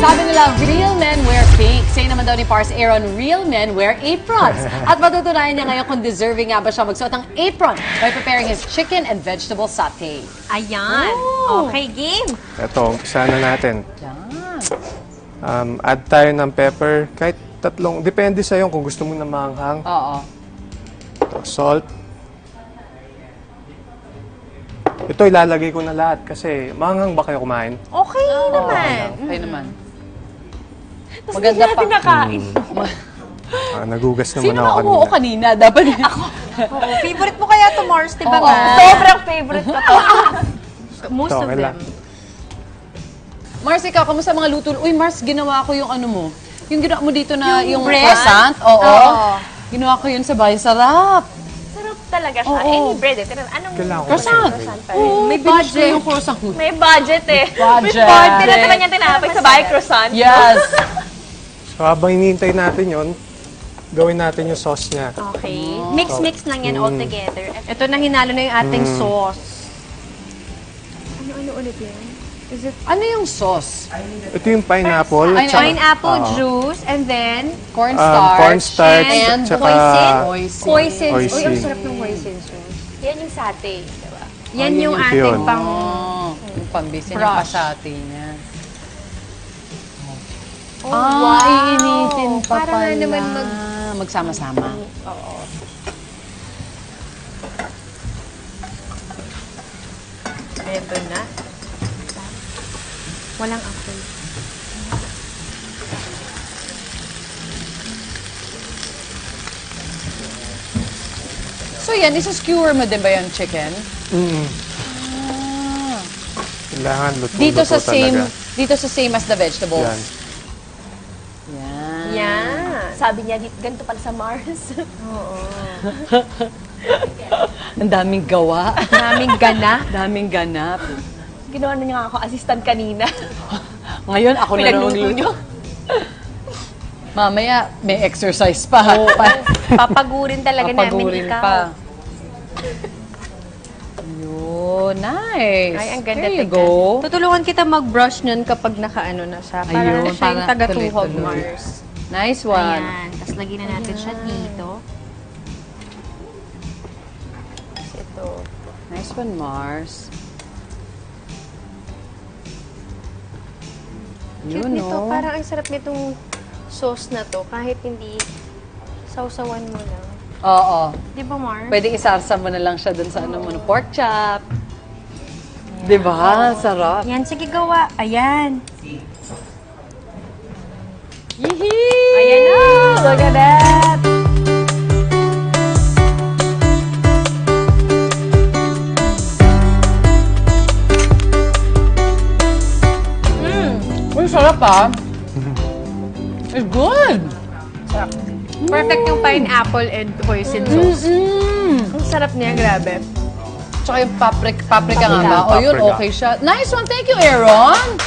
Sabi nila, real men wear pink. Say naman daw ni Pars Aaron, real men wear aprons. At matutunayan niya ngayon kung deserving nga ba siya magsuot ng apron by preparing his chicken and vegetable sauté. Ayan. Ooh. Okay, game. Ito, umpisa na natin. Yan. Add tayo ng pepper. Kahit tatlong, depende sa'yo kung gusto mo na maanghang. Oo. Ito, salt. Ito, ilalagay ko na lahat kasi maanghang ba kayo kumain? Okay naman. Okay naman. Tapos Maganda hindi natin pa. nakain. Nagugas naman Sino ako na umuo kanina? Dapat Oo, favorite mo kaya to, Mars, di ba Oo. nga? Sobrang favorite ko to. Most Ito, of okay them. lang. Mars, ikaw, kamusta mga luto? Uy, Mars, ginawa ko yung ano mo. Yung ginawa mo dito na yung bread? croissant. Oo. Oo. Ginawa ko yun sa bahay. Sarap. Sarap talaga siya. Oo. Any bread eh. Tignan, anong Kailangan ko Croissant. croissant pa rin? Oo, May finish ko budget. yung croissant ko. May budget eh. Budget. May budget. Tinataman niya tinapay sa bahay croissant. Yes. So, habang hinihintay natin yon, gawin natin yung sauce niya. Okay. Mix-mix lang yan all together. Ito na hinalo na yung ating sauce. Ano ulit yan? Is it Ano yung sauce? Ito yung pineapple. Ay, tsaka- pineapple Oo. juice and then Cornstarch. cornstarch, and tsaka hoisin. hoisin. Uy, ang Hoisin. sarap ng hoisin sauce. Yan yung satay, diba? Oh, Yan yung ito ating yun. pang... Yung pambisin ng Brush. pasati niya. Oh, Iinitin pa Para pala. nga naman Magsama-sama. Oo. Ito na. Walang apple. So yan, isa-skewer mo din ba yung chicken? Kailangan luto-luto Dito sa talaga. dito sa same as the vegetables. Yan. Yan. Yan. Sabi niya, ganito pala sa Mars. Ang daming gawa. Naming gana. Daming ganap. Ginawa na niya nga ako assistant kanina. Ngayon, ako na Pinagluto nung niyo. Mamaya, may exercise pa. Papagurin talaga Papagurin namin ikaw. pa. Yun, nice. Ay, ang ganda. There you tignan. go. Tutulungan kita mag-brush nun kapag nakaano na siya. Para Ayun, siya yung para taga-tuhog, tuloy-tuloy. Mars. Nice one. Ayan. Tapos lagyan na natin siya dito. Tapos ito. Nice one, Mars. Cute Yun, nito. no? Parang ang sarap nitong sauce na to. Kahit hindi sausawan mo lang. Oo. Di ba, Mars? Pwede isarsa mo na lang siya dun sa ano mo, pork chop. Di ba? Sarap. Yan, sige gawa. Ayan. Yee! Ayan na! Look at that! Uy, sarap ah. It's good. Perfect yung pineapple and hoisin sauce. Ang sarap niya, grabe. Tsaka yung paprika nga ba? O yun, Paprika. okay siya. Nice one. Thank you, Aaron.